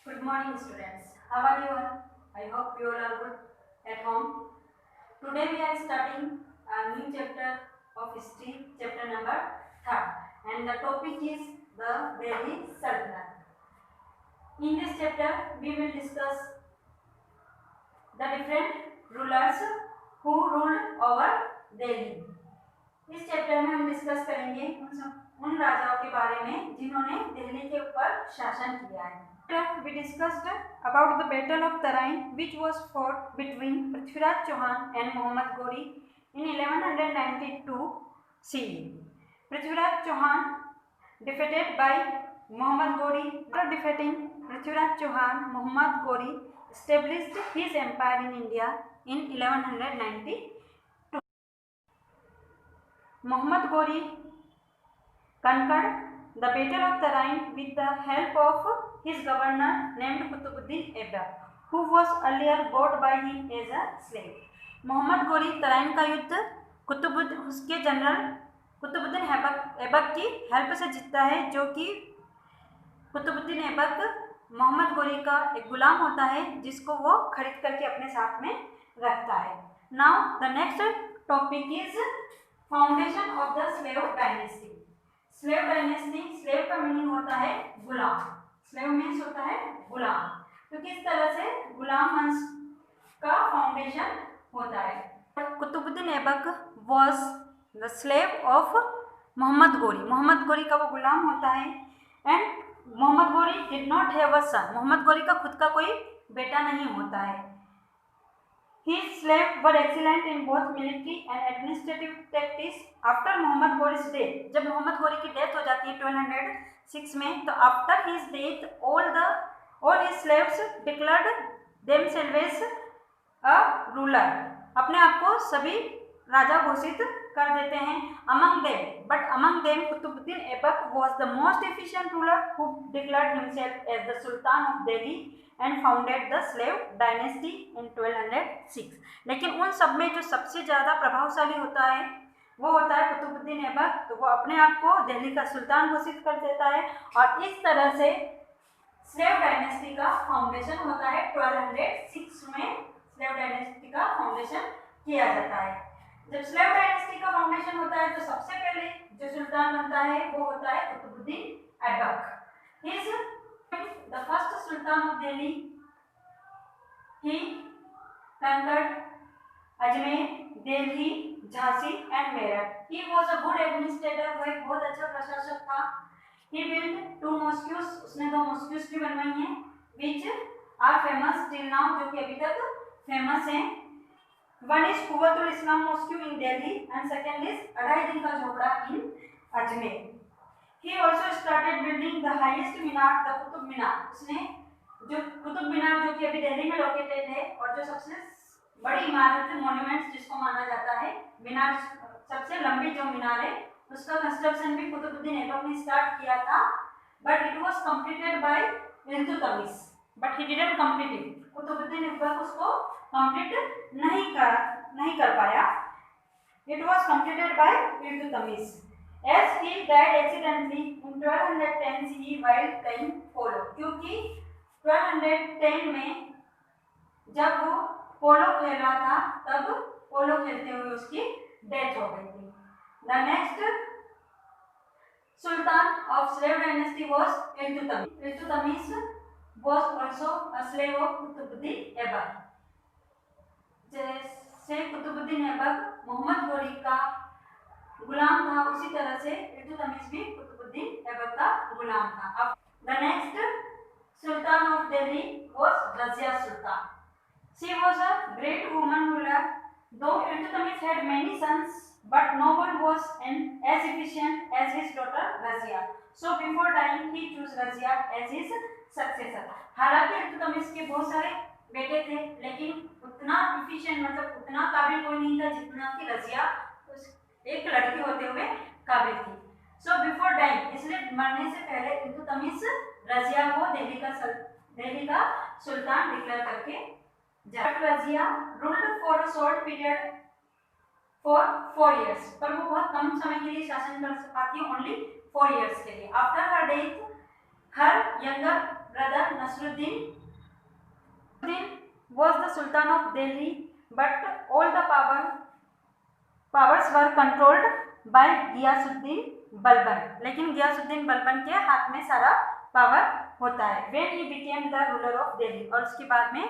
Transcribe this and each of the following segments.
Good morning, students. How are you all? I hope you all are good at home. Today we are starting a new chapter of history, chapter number 3rd, and the topic is the Delhi Sultanate. In this chapter, we will discuss the different rulers who ruled over Delhi. इस chapter में हम discuss करेंगे उन राजाओं के बारे में जिन्होंने दिल्ली के ऊपर शासन किया है. We discussed about the Battle of Tarain, which was fought between Prithviraj Chauhan and Muhammad Ghori in 1192 CE. Prithviraj Chauhan defeated by Muhammad Ghori. After defeating Prithviraj Chauhan, Muhammad Ghori established his empire in India in 1192. Muhammad Ghori conquered the Battle of Tarain with the help of his governor named Qutbuddin Aibak, who was earlier bought by him as a slave. Mohammad Ghori Tarain का युद्ध उसके general Qutubuddin Aibak की help से जीतता है, जो कि कुतुबुद्दीन ऐबक मोहम्मद गोरी का एक गुलाम होता है जिसको वो खरीद करके अपने साथ में रखता है. Now the next topic is foundation of the slave dynasty. Slave dynasty, slave का मीनिंग होता है गुलाम. स्लेव मीन्स होता है गुलाम. तो किस तरह से गुलाम वंश का फाउंडेशन होता है. Qutbuddin Aibak was the slave of Muhammad Ghori. Muhammad गोरी का वो गुलाम होता है. And Mohammad Ghori did not have a सन. मोहम्मद गोरी का खुद का कोई बेटा नहीं होता है. His slaves were excellent in both military and administrative tactics. After Muhammad Ghori's death, जब मोहम्मद गोरी की डेथ हो जाती है 1206 में, तो after his death all his slaves declared themselves a ruler. अपने आप को सभी राजा घोषित कर देते हैं. Among them Qutbuddin Aibak was the most efficient ruler who declared himself as the Sultan of Delhi and founded the slave dynasty in 1206. लेकिन उन सब में जो सबसे ज़्यादा प्रभावशाली होता है वो होता है कुतुबुद्दीन ऐबक. तो वो अपने आप को दिल्ली का सुल्तान घोषित कर देता है और इस तरह से स्लेव डायनेस्टी का फाउंडेशन होता है. 1206 में स्लेव डायनेस्टी का फाउंडेशन किया जाता है. जब स्लेव डायनेस्टी का फाउंडेशन होता है तो सबसे पहले जो सुल्तान बनता है वो होता है Qutbuddin Aibak. The first Sultan of Delhi, he conquered Ajmer, Delhi, Jhansi and Meerut. He was a good administrator. वह एक बहुत अच्छा प्रशासक था. He built 2 mosques. उसने 2 mosques भी बनवाई हैं, which are famous till now, जो कि अभी तक फेमस हैं. One is Quwwatul Islam Mosque in Delhi and second is अढ़ाई दिन का झोपड़ा in Ajmer. He also started building the highest Minar, the Qutub Minar. उसने जो कुतुब मीनार जो कि अभी दिल्ली में लोकेटेड है और जो सबसे बड़ी इमारत मॉन्यूमेंट्स जिसको माना जाता है मीनार, सबसे लंबी जो मीनार है उसका कंस्ट्रक्शन भी कुतुबुद्दीन ऐबक ने स्टार्ट किया था. But it was completed by Iltutmish, but he didn't complete it. Qutbuddin Aibak उसको कंप्लीट नहीं कर पाया. It was completed by Iltutmish. As he died accidentally in 1210 CE while playing polo. क्योंकि 1210 में जब वो पोलो खेल रहा था तब पोलो खेलते हुए उसकी डेथ हो गई थी. The next Sultan of slave dynasty was Iltutmish. Iltutmish was also a slave of Qutbuddin Aibak. जैसे कुतुबुद्दीन ऐबक मोहम्मद गोरी का गुलाम था, उसी तरह से इल्तुतमिश भी कुतुबुद्दीन ऐबक का गुलाम था. अब the next sultan of Delhi was Razia Sultan. She was a great woman ruler. Though Iltutmish had many sons but no one was as efficient as his daughter Razia. So before dying he chose Razia as his successor. हालांकि इल्तुतमिश के बहुत सारे बेटे थे लेकिन उतना efficient मतलब उतना काबिल कोई नहीं था जितना कि रजिया एक लड़की होते हुए काबिल थी. सो बिफोर डाइंग, इसलिए मरने से पहले इल्तुतमिश रजिया को दिल्ली का सुल्तान डिक्लेयर करके जा. Razia ruled for a short period for 4 years. पर वो बहुत कम समय के लिए शासन कर पाती है, ओनली 4 years के लिए. After her death her younger brother Nasruddin was the Sultan of Delhi, but all the powers were controlled by Ghiyasuddin Balban. लेकिन गियासुद्दीन बलबन के हाथ में सारा पावर होता है. When he became the ruler of Delhi, और उसके बाद में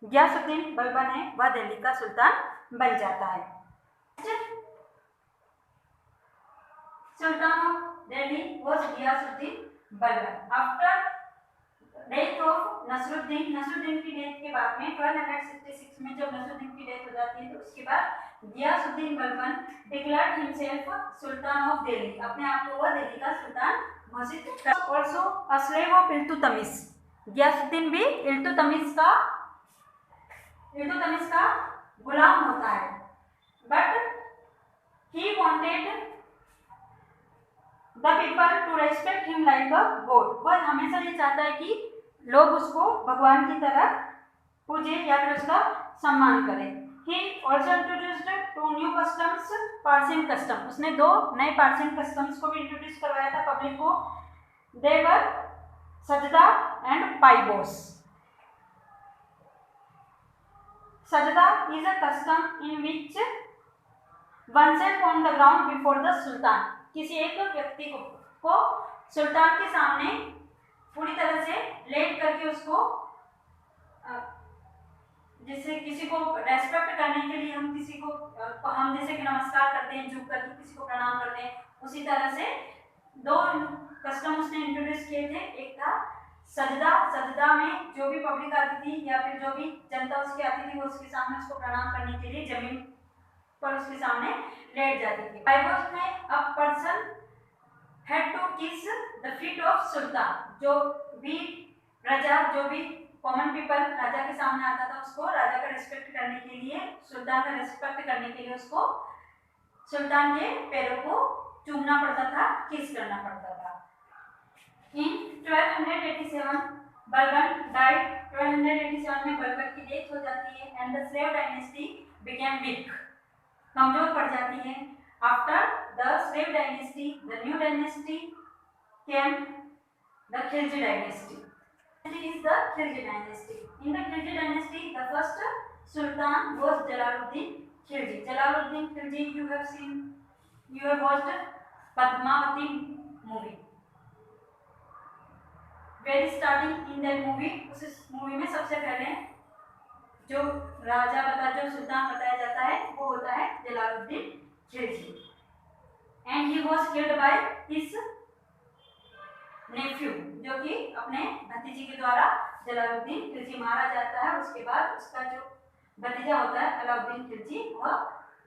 गियासुद्दीन बलबन है वह दिल्ली का सुल्तान बन जाता है. Sultan of Delhi was Ghiyasuddin Balban. After death of Nasiruddin की डेथ के बाद में 1266 में जब नसरुद्दीन की डेथ हो जाती है तो उसके बाद Ghiyasuddin Balban declared himself sultan of Delhi, अपने आप को वह दिल्ली का सुल्तान घोषित कर. Also a slave of Iltutmish, Ghiyasuddin भी इल्तुतमिश का गुलाम होता है. But he wanted the people to respect him like a god, वह हमेशा ये चाहता है कि लोग उसको भगवान की तरह पूजे या फिर उसका सम्मान करें. He also introduced to new customs, Persian custom, उसने 2 नए पार्सियन कस्टम्स को भी इंट्रोड्यूस करवाया था पब्लिक को. दे वर सजदा एंड पाइबोस. सजदा is a custom in which oneself on the ground before the सुल्तान, किसी एक व्यक्ति को सुल्तान के सामने पूरी तरह से लेट करके उसको जैसे किसी को रेस्पेक्ट करने के लिए हम किसी को हम जैसे कि नमस्कार करते हैं, झुक करके किसी को प्रणाम करते हैं, उसी तरह से 2 कस्टम उसने इंट्रोड्यूस किए थे. एक था सजदा में जो भी पब्लिक आती थी या फिर जो भी जनता उसकी आती थी वो उसके सामने उसको प्रणाम करने के लिए जमीन पर उसके सामने लेट जाती थी. पाइबोस में अ पर्सन हैड टू किस द फीट ऑफ सुल्तान, जो भी प्रजा जो भी कॉमन पीपल राजा के सामने आता था उसको राजा का रिस्पेक्ट करने के लिए, सुल्तान का रिस्पेक्ट करने के लिए उसको सुल्तान के पैरों को चूमना पड़ता था, किस करना पड़ता था. इन 1287 बलबन डाइड, 1287 में बलबन की डेथ हो जाती है and the slave dynasty became week, कमजोर पड़ जाती है. After the slave dynasty the new dynasty came the Khilji dynasty. is the Khilji dynasty. In the Khilji dynasty, the first sultan was Jalaluddin Khilji. Jalaluddin Khilji, you have watched Padmavati movie. Very starting in that movie, उस movie में सबसे पहले जो जो सुल्तान बताया जाता है वो होता है Jalaluddin Khilji. And he was killed by his Neiphiu, जो कि अपने भतीजे के द्वारा जलालुद्दीन खिलजी मारा जाता है. उसके बाद उसका जो भतीजा होता है अलाउद्दीन खिलजी वह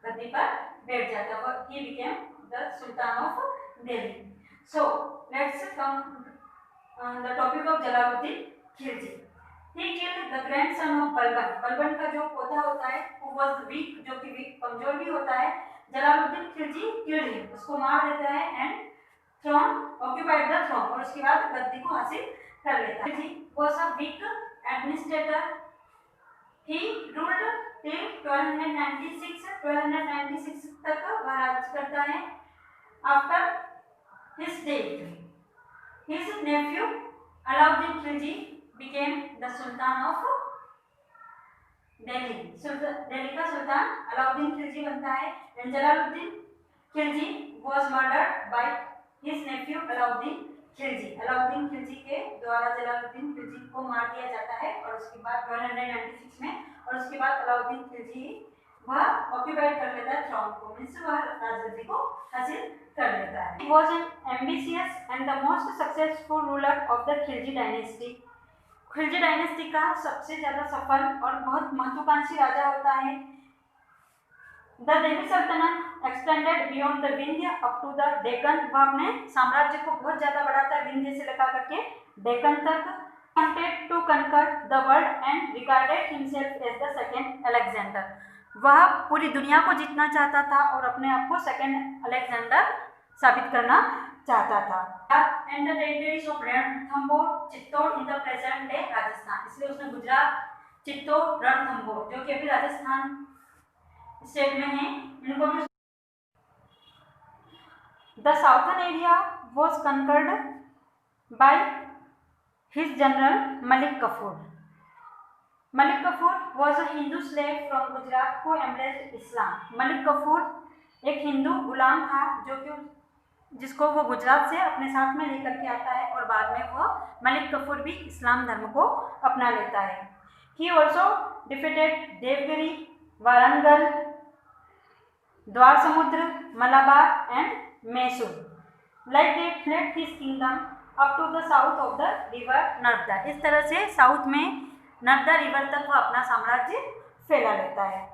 गद्दी पर बैठ जाता है. He became the sultan of Delhi. So let's come the topic of Jalaluddin Khilji. He killed the grandson of Balban. Balban का जो पोता होता है हु वाज वीक, जो कि वीक कमजोर भी होता है. जलालुद्दीन खिलजी किल्ड हिम, उसको मार देता है and throne occupied the throne, और उसके बाद गद्दी को हासिल कर लेता है. was a weak administrator. He ruled till 1296 तक वह राज करता है. After his death, his nephew Alauddin Khilji became the Sultan of Delhi. Delhi का सुल्तान अलाउद्दीन खिलजी बनता है. and Jalaluddin Khilji was murdered by his nephew Alauddin Khilji. Alauddin Khilji के द्वारा जलालुद्दीन खिलजी को मार दिया जाता है और उसके बाद 1296 में, और उसके बाद अलाउद्दीन खिलजी वह ऑक्यूपाइड कर लेता है थ्रोन को, मींस वह राजगद्दी को हासिल कर लेता है. He was an ambitious and the most successful ruler of the Khilji dynasty. Khilji dynasty का सबसे ज्यादा सफल और बहुत महत्वाकांक्षी राजा होता है. The Delhi Sultanate extended beyond the Vindhya up to the Deccan. वह अपने साम्राज्य को बहुत ज्यादा बढ़ाता है विंध्य से लेकर करके डेक्कन तक. Wanted to conquer the world and regarded himself as the second Alexander. वह पूरी दुनिया को जीतना चाहता था और अपने आप को सेकंड अलेक्जेंडर साबित करना चाहता था. And the territories of Ranthambore, Chittor in the present day Rajasthan. इसलिए उसने गुजरात, चित्तौड़, रणथंभौर जो कि अभी राजस्थान स्टेट में है, इनको भी. The southern area was conquered by His general Malik Kafur. Malik Kafur was a Hindu slave from Gujarat who embraced Islam. Malik Kafur एक हिंदू गुलाम था जिसको वो गुजरात से अपने साथ में लेकर के आता है और बाद में वो मलिक कफूर भी इस्लाम धर्म को अपना लेता है. He also defeated Devgiri, Warangal, द्वार समुद्र, Malabar and Mysore. Like that fled his kingdom up to the south of the river Narmada. इस तरह से साउथ में नर्मदा रिवर तक वो अपना साम्राज्य फैला लेता है.